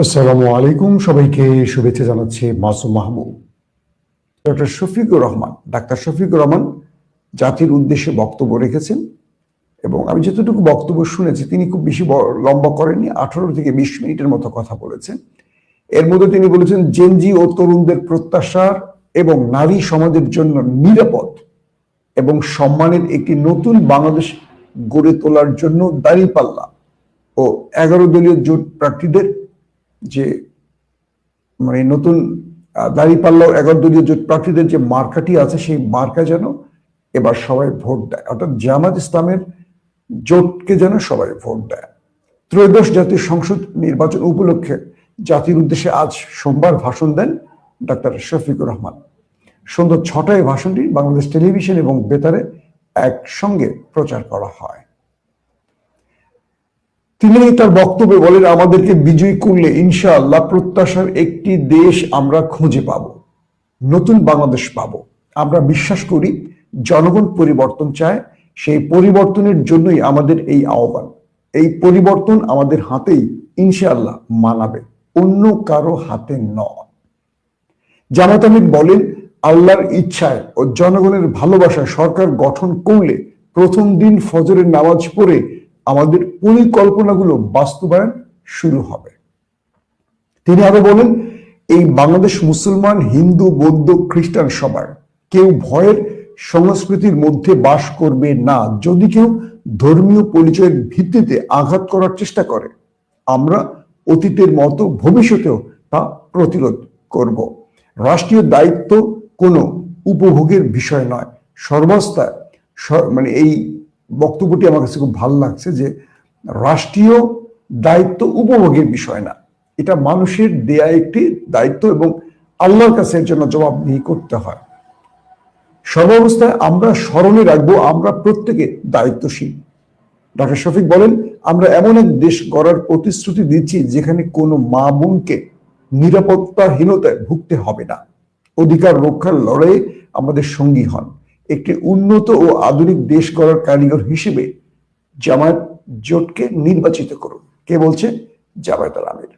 আসসালামু আলাইকুম, সবাইকে শুভেচ্ছা জানাচ্ছি মাসুম মাহমুদ। ডক্টর শফিকুর রহমান, ডাক্তার শফিকুর রহমান জাতির উদ্দেশ্যে বক্তব্য রেখেছেন এবং আমি যতটুকু বক্তব্য শুনেছি তিনি খুব বেশি লম্বা করেননি, 18 থেকে 20 মিনিটের মতো কথা বলেছেন। এর মধ্যে তিনি বলেছেন জেনজি ও তরুণদের প্রত্যাশার এবং নারী সমাজের জন্য নিরাপদ এবং সম্মানের একটি নতুন বাংলাদেশ গড়ে তোলার জন্য দাঁড়িপাল্লা ও 11 দলীয় জোট প্রার্থীদের যে নতুন দাঁড়িপাল্লা 11 দলীয় জোট প্রার্থীদের যে মার্কাটি আছে সেই মার্কা যেন এবার সবাই ভোট দেয়, অর্থাৎ জামাত ইসলামের জোটকে যেন সবাই ভোট দেয়। ত্রয়োদশ জাতীয় সংসদ নির্বাচন উপলক্ষে জাতির উদ্দেশ্যে আজ সোমবার ভাষণ দেন ডাক্তার শফিকুর রহমান। সন্ধ্যা 6টায় ভাষণটি বাংলাদেশ টেলিভিশন এবং বেতারে একসঙ্গে প্রচার করা হয়। তিনি তার বক্তব্যে বলেন, আমাদেরকে বিজয়ী করলে ইনশাআল্লাহ প্রত্যাশার একটি দেশ আমরা খুঁজে পাব, নতুন বাংলাদেশ পাব। আমরা বিশ্বাস করি জনগণ পরিবর্তন চায়, সেই পরিবর্তনের জন্যই আমাদের এই আহ্বান। এই পরিবর্তন আমাদের হাতেই ইনশাআল্লাহ মানাবে, অন্য কারো হাতে নয়। জামাত আমির বলেন, আল্লাহর ইচ্ছায় ও জনগণের ভালোবাসায় সরকার গঠন করলে প্রথম দিন ফজরের নামাজ পড়ে আমাদের পরিকল্পনাগুলো বাস্তবায়ন শুরু হবে। তিনি আরো বলেন, এই বাংলাদেশ মুসলমান, হিন্দু, বৌদ্ধ, খ্রিস্টান সবার, কেউ ভয়ের সংস্কৃতির মধ্যে বাস করবে না। যদি কেউ ধর্মীয় পরিচয়ের ভিত্তিতে আঘাত করার চেষ্টা করে, আমরা অতীতের মতো ভবিষ্যতেও তা প্রতিরোধ করব। রাষ্ট্রীয় দায়িত্ব কোনো উপভোগের বিষয় নয়। সর্বাবস্থায় এই বক্তব্যটি আমার কাছে খুব ভালো লাগছে যে রাষ্ট্রীয় দায়িত্ব উপভোগের বিষয় না, এটা মানুষের দেয়া একটি দায়িত্ব এবং আল্লাহর কাছে এর জন্য জবাবদিহি করতে হয়। সর্বাবস্থায় আমরা স্মরণে রাখবো আমরা প্রত্যেকে দায়িত্বশীল। ডক্টর শফিক বলেন, আমরা এমন এক দেশ গড়ার প্রতিশ্রুতি দিচ্ছি যেখানে কোনো মা বোনকে নিরাপত্তাহীনতায় ভুগতে হবে না। অধিকার রক্ষার লড়াইয়ে আমাদের সঙ্গী হন। একটি উন্নত ও আধুনিক দেশ গড়ার কারিগর হিসেবে জামায়াত জোটকে নির্বাচিত করুন। কে বলছে? জামায়াত আমির।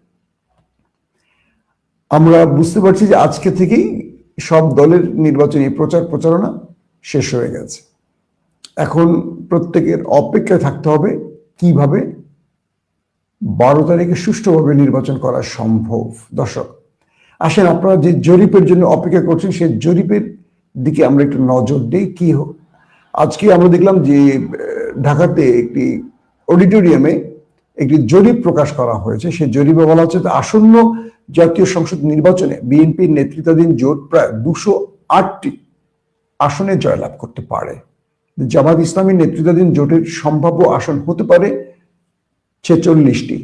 আমরা বুঝতে পারছি যে আজকে থেকেই সব দলের নির্বাচনী প্রচার প্রচারণা শেষ হয়ে গেছে। এখন প্রত্যেকের অপেক্ষায় থাকতে হবে কিভাবে 12 তারিখে সুষ্ঠুভাবে নির্বাচন করা সম্ভব। দর্শক আসেন, আপনারা যে জরিপের জন্য অপেক্ষা করছেন সেই জরিপের দিকে আমরা একটু নজর দিই। কি হোক, আজকে আমরা দেখলাম যে ঢাকাতে একটি অডিটোরিয়ামে একটি জরিপ প্রকাশ করা হয়েছে। সেই জরিপে বলা হচ্ছে আসন্ন জাতীয় সংসদ নির্বাচনে বিএনপির নেতৃত্বাধীন জোট প্রায় 208টি আসনে জয়লাভ করতে পারে। জামাত ইসলামী নেতৃত্বাধীন জোটের সম্ভাব্য আসন হতে পারে 46টি।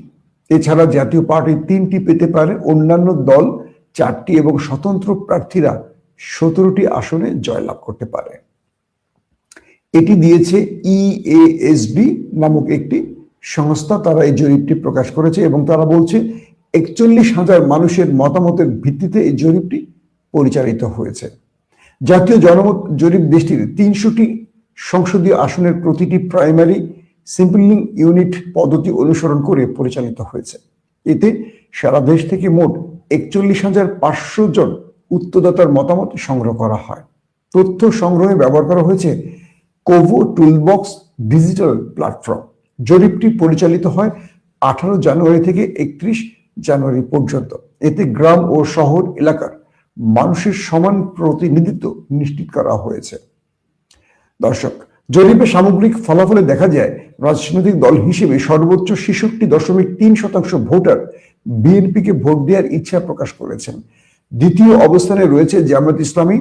এছাড়া জাতীয় পার্টি 3টি পেতে পারে, অন্যান্য দল 4টি এবং স্বতন্ত্র প্রার্থীরা 17টি আসনে জয়লাভ করতে পারে। এটি দিয়েছে ইএএসবি নামক একটি সংস্থা, তারা এই জরিপটি প্রকাশ করেছে এবং তারা বলছে 41,000 মানুষের মতামতের ভিত্তিতে এই জরিপটি পরিচালিত হয়েছে। জাতীয় জনমত জরিপ দেশটির 300টি সংসদীয় আসনের প্রতিটি প্রাইমারি স্যাম্পলিং ইউনিট পদ্ধতি অনুসরণ করে পরিচালিত হয়েছে। এতে সারা দেশ থেকে মোট 41,500 জন উত্তরদাতার মতামত সংগ্রহ করা হয়। তথ্য সংগ্রহে ব্যবহার করা হয়েছে কোভো টুলবক্স ডিজিটাল প্ল্যাটফর্ম। জরিপটি পরিচালিত হয় 18 জানুয়ারি থেকে 31 জানুয়ারি পর্যন্ত। এতে গ্রাম ও শহর এলাকার মানুষের সমান প্রতিনিধিত্ব নিশ্চিত করা হয়েছে। দর্শক, জরিপে সামগ্রিক ফলাফলে দেখা যায় রাজনৈতিক দল হিসেবে সর্বোচ্চ 66.3% ভোটার বিএনপিকে ভোট দেওয়ার ইচ্ছা প্রকাশ করেছেন। দ্বিতীয় অবস্থানে রয়েছে জামায়াত ইসলামী,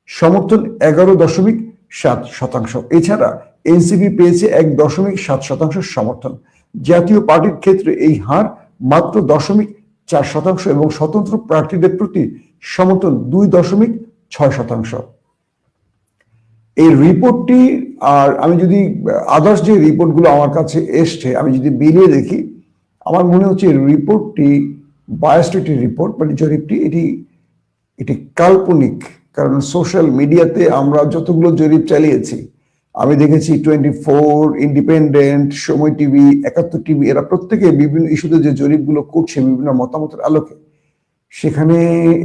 সমর্থন 11.7%। এছাড়া এনসিপি পেয়েছে 1.7% সমর্থন। জাতীয় পার্টির ক্ষেত্রে এই হার মাত্র 0.4% এবং স্বতন্ত্র প্রার্থীদের প্রতি সমর্থন 2.6%। এই রিপোর্টটি, আর আমি যদি আদার্স যে রিপোর্টগুলো আমার কাছে এসছে আমি যদি মিলিয়ে দেখি, আমার মনে হচ্ছে রিপোর্টটি বায়াসড একটি রিপোর্ট, মানে জরিপটি এটি কাল্পনিক। কারণ সোশ্যাল মিডিয়াতে আমরা যতগুলো জরিপ চালিয়েছি আমি দেখেছি 24, ইন্ডিপেন্ডেন্ট, সময় টিভি, 71 টিভি, এরা প্রত্যেকে বিভিন্ন ইস্যুতে যে জরিপগুলো করছে বিভিন্ন মতামতের আলোকে, সেখানে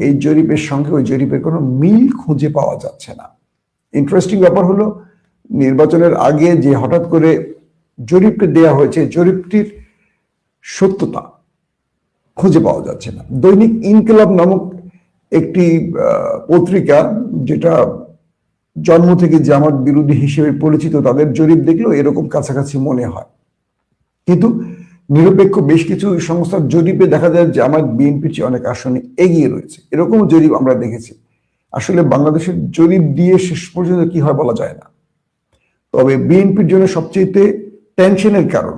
এই জরিপের সঙ্গে ওই জরিপের কোনো মিল খুঁজে পাওয়া যাচ্ছে না। ইন্টারেস্টিং ব্যাপার হলো, নির্বাচনের আগে যে হঠাৎ করে জরিপটি দেয়া হয়েছে, জরিপটির সত্যতা খুঁজে পাওয়া যাচ্ছে না। দৈনিক ইনকিলাব নামক একটি পত্রিকা, যেটা জন্ম থেকে জামাত বিরোধী হিসেবে পরিচিত, তাদের জরিপ দেখলেও এরকম কাছাকাছি মনে হয়। কিন্তু নিরপেক্ষ বেশ কিছু সংস্থার জরিপে দেখা যায় জামাত বিএনপির চেয়ে অনেক আসনে এগিয়ে রয়েছে, এরকম জরিপ আমরা দেখেছি। আসলে বাংলাদেশের জরিপ দিয়ে শেষ পর্যন্ত কি হয় বলা যায় না। তবে বিএনপির জন্য সবচেয়ে টেনশনের কারণ,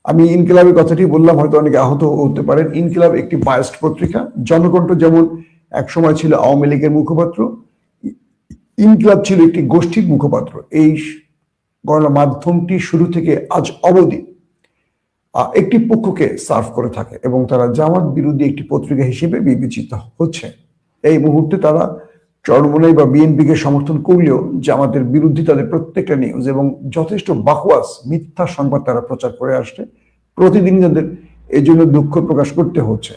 আমি ইনকিলাবের কথাটি বললাম, হয়তো অনেকে আহত হতে পারেন। ইনকিলাব একটি বায়াসড পত্রিকা। জনকণ্ঠ যেমন একসময় ছিল আওয়ামী লীগের মুখপাত্র, ইনকিলাব ছিল একটি গোষ্ঠীর মুখপাত্র। এই গণমাধ্যমটি শুরু থেকে আজ অবধি একটি পক্ষকে সার্ভ করে থাকে এবং তারা জামাত বিরোধী একটি পত্রিকা হিসেবে বিবেচিত হচ্ছে। এই মুহূর্তে তারা চরমোনাই বা বিএনপিকে সমর্থন করলেও জামাতের বিরুদ্ধে তাদের প্রত্যেকটা নিউজ এবং যথেষ্ট বাকওয়াস মিথ্যা সংবাদ তারা প্রচার করে আসছে। প্রতিদিন তাদের এই জন্য দুঃখ প্রকাশ করতে হচ্ছে।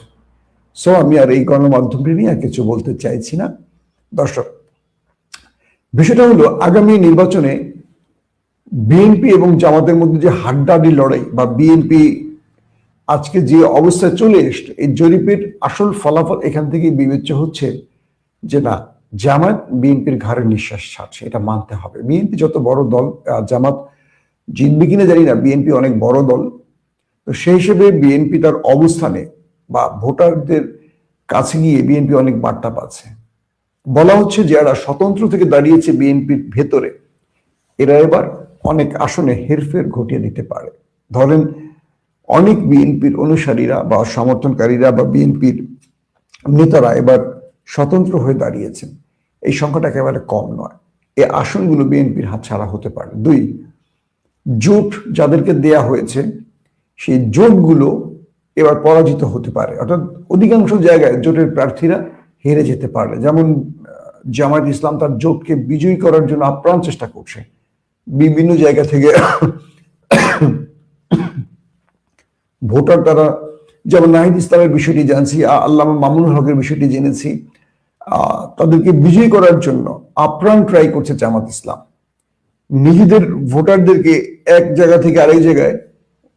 সো আমি আর এই গণমাধ্যমটি নিয়ে আর কিছু বলতে চাইছি না। দর্শক, বিষয়টা হলো, আগামী নির্বাচনে বিএনপি এবং জামাতের মধ্যে যে হাড্ডাহাড্ডি লড়াই, বা বিএনপি আজকে যে অবস্থায় চলে এসছে, এই জরিপের আসল ফলাফল এখান থেকে বিবেচ্য হচ্ছে যে না, জামাত বিএনপির ঘাড়ে নিঃশ্বাস ছাড়ছে, এটা মানতে হবে। বিএনপি যত বড় দল, জামাত জিতবে কিনা জানি না, বিএনপি অনেক বড় দল। তো সেই হিসেবে বিএনপি তার অবস্থানে বা ভোটারদের কাছে গিয়ে বিএনপি অনেক বার্তা পাচ্ছে। বলা হচ্ছে যারা স্বতন্ত্র থেকে দাঁড়িয়েছে বিএনপির ভেতরে, এরা এবার অনেক আসনে হেরফের ঘটিয়ে দিতে পারে। ধরেন, অনেক বিএনপির অনুসারীরা বা সমর্থনকারীরা বা বিএনপির নেতারা এবার স্বতন্ত্র হয়ে দাঁড়িয়েছেন। এই সংখ্যাটা একেবারে কম নয়। এই আসনগুলো বিএনপির হাতছাড়া হতে পারে। 2, জোট যাদেরকে দেয়া হয়েছে, সেই জোটগুলো এবার পরাজিত হতে পারে, অর্থাৎ অধিকাংশ জায়গায় জোটের প্রার্থীরা হেরে যেতে পারে। যেমন জামায়াত ইসলাম তার জোটকে বিজয়ী করার জন্য আপ্রাণ চেষ্টা করছে। বিভিন্ন জায়গা থেকে ভোটার তারা, যেমন নাহিদ ইসলামের বিষয়টি জানছি, আল্লামা মামুনুল হকের বিষয়টি জেনেছি, তাদেরকে বিজয়ী করার জন্য আপ্রাণ ট্রাই করছে জামাত ইসলাম। নিজেদের ভোটারদেরকে এক জায়গা থেকে আরেক জায়গায়,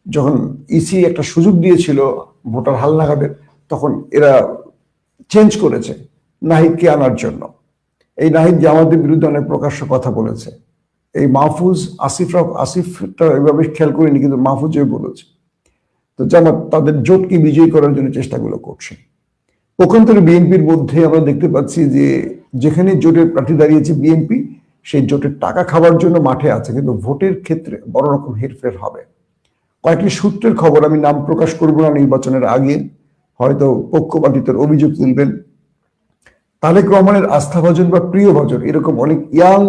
যখন ইসি একটা সুযোগ দিয়েছিল ভোটার হালনাগাদের, তখন এরা চেঞ্জ করেছে নাহিদকে আনার জন্য। এই নাহিদ জামাতের বিরুদ্ধে অনেক প্রকাশ্য কথা বলেছে। এই মাহফুজ আসিফটা এভাবে খেয়াল করিনি, কিন্তু মাহফুজ বলেছে। তো জামাত তাদের জোটকে বিজয়ী করার জন্য চেষ্টাগুলো করছে। পক্ষান্তরে বিএনপির মধ্যে আমরা দেখতে পাচ্ছি যে যেখানে জোটের প্রার্থী দাঁড়িয়েছে বিএনপি, সেই জোটের টাকা খাওয়ার জন্য মাঠে আছে, কিন্তু ভোটের ক্ষেত্রে বড় রকম হেরফের হবে। কয়েকটি সূত্রের খবর, আমি নাম প্রকাশ করব না, নির্বাচনের আগে হয়তো পক্ষপাতিত্বের অভিযোগ তুলবেন। তারেক রহমানের আস্থাভাজন বা প্রিয়ভাজন এরকম অনেক ইয়াং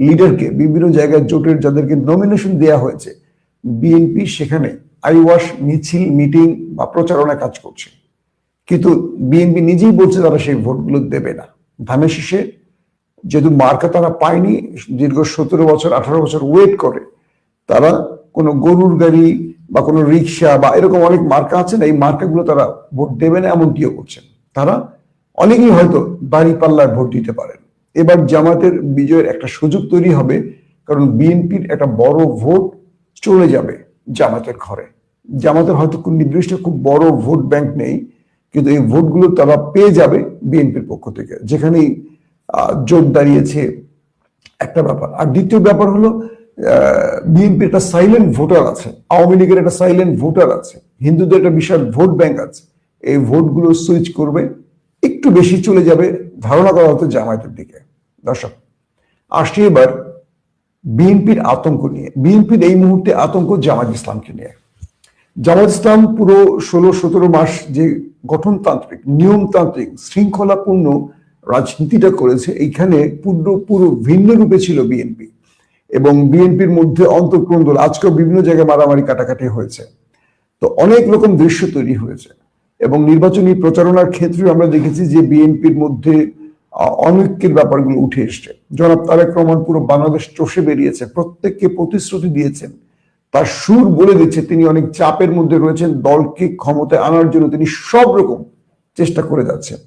লিডারকে বিভিন্ন জায়গায় জোটের যাদেরকে নমিনেশন দেয়া হয়েছে, বিএনপি সেখানে আইওয়াশ মিছিল, মিটিং বা প্রচারণা কাজ করছে। কিন্তু বিএনপি নিজেই বলছে তারা সেই ভোটগুলো দেবে না। ধানের শীষে যেহেতু মার্কা তারা পায়নি, দীর্ঘ 17 বছর 18 বছর ওয়েট করে, তারা কোনো গরুর গাড়ি বা কোনো রিক্সা বা এরকম অনেক মার্কা আছে না, এই মার্কাগুলো তারা ভোট দেবে না এমনটিও করছেন। তারা অনেকেই হয়তো দাঁড়িপাল্লায় ভোট দিতে পারেন। এবার জামাতের বিজয়ের একটা সুযোগ তৈরি হবে, কারণ বিএনপির একটা বড় ভোট চলে যাবে জামাতের ঘরে। জামাতের হয়তো কোন নির্দিষ্ট খুব বড় ভোট ব্যাংক নেই, কিন্তু এই ভোটগুলো তারা পেয়ে যাবে বিএনপির পক্ষ থেকে, যেখানেই জোট দাঁড়িয়েছে। একটা ব্যাপার। আর দ্বিতীয় ব্যাপার হলো, বিএনপির একটা সাইলেন্ট ভোটার আছে, আওয়ামী লীগের একটা সাইলেন্ট ভোটার আছে, হিন্দুদের একটা বিশাল ভোট ব্যাংক আছে। এই ভোটগুলো সুইচ করবে, একটু বেশি চলে যাবে ধারণা করা হতো জামায়াতের দিকে। দর্শক, আসছি এবার বিএনপির আতঙ্ক নিয়ে। বিএনপির এই মুহূর্তে আতঙ্ক জামায়াত ইসলামকে নিয়ে। জামায়াত ইসলাম পুরো 16-17 মাস যে গঠনতান্ত্রিক, নিয়মতান্ত্রিক, শৃঙ্খলাপূর্ণ রাজনীতিটা করেছে, এইখানে পুরো ভিন্ন রূপে ছিল বিএনপি এবং বিএনপির মধ্যে অন্তঃক্রন্দল। আজকেও বিভিন্ন জায়গায় মারামারি কাটাকাটি হয়েছে। তো অনেক রকম দৃশ্য তৈরি হয়েছে এবং নির্বাচনী প্রচারণার ক্ষেত্রে আমরা দেখেছি যে বিএনপির মধ্যে অনৈক্যের ব্যাপারগুলো উঠে এসছে। জনাব তারেক রহমান পুরো বাংলাদেশ চষে বেরিয়েছে, প্রত্যেককে প্রতিশ্রুতি দিয়েছেন, তার সুর বলে দিচ্ছে তিনি অনেক চাপের মধ্যে রয়েছেন, দলকে ক্ষমতায় আনার জন্য তিনি সব রকম চেষ্টা করে যাচ্ছেন।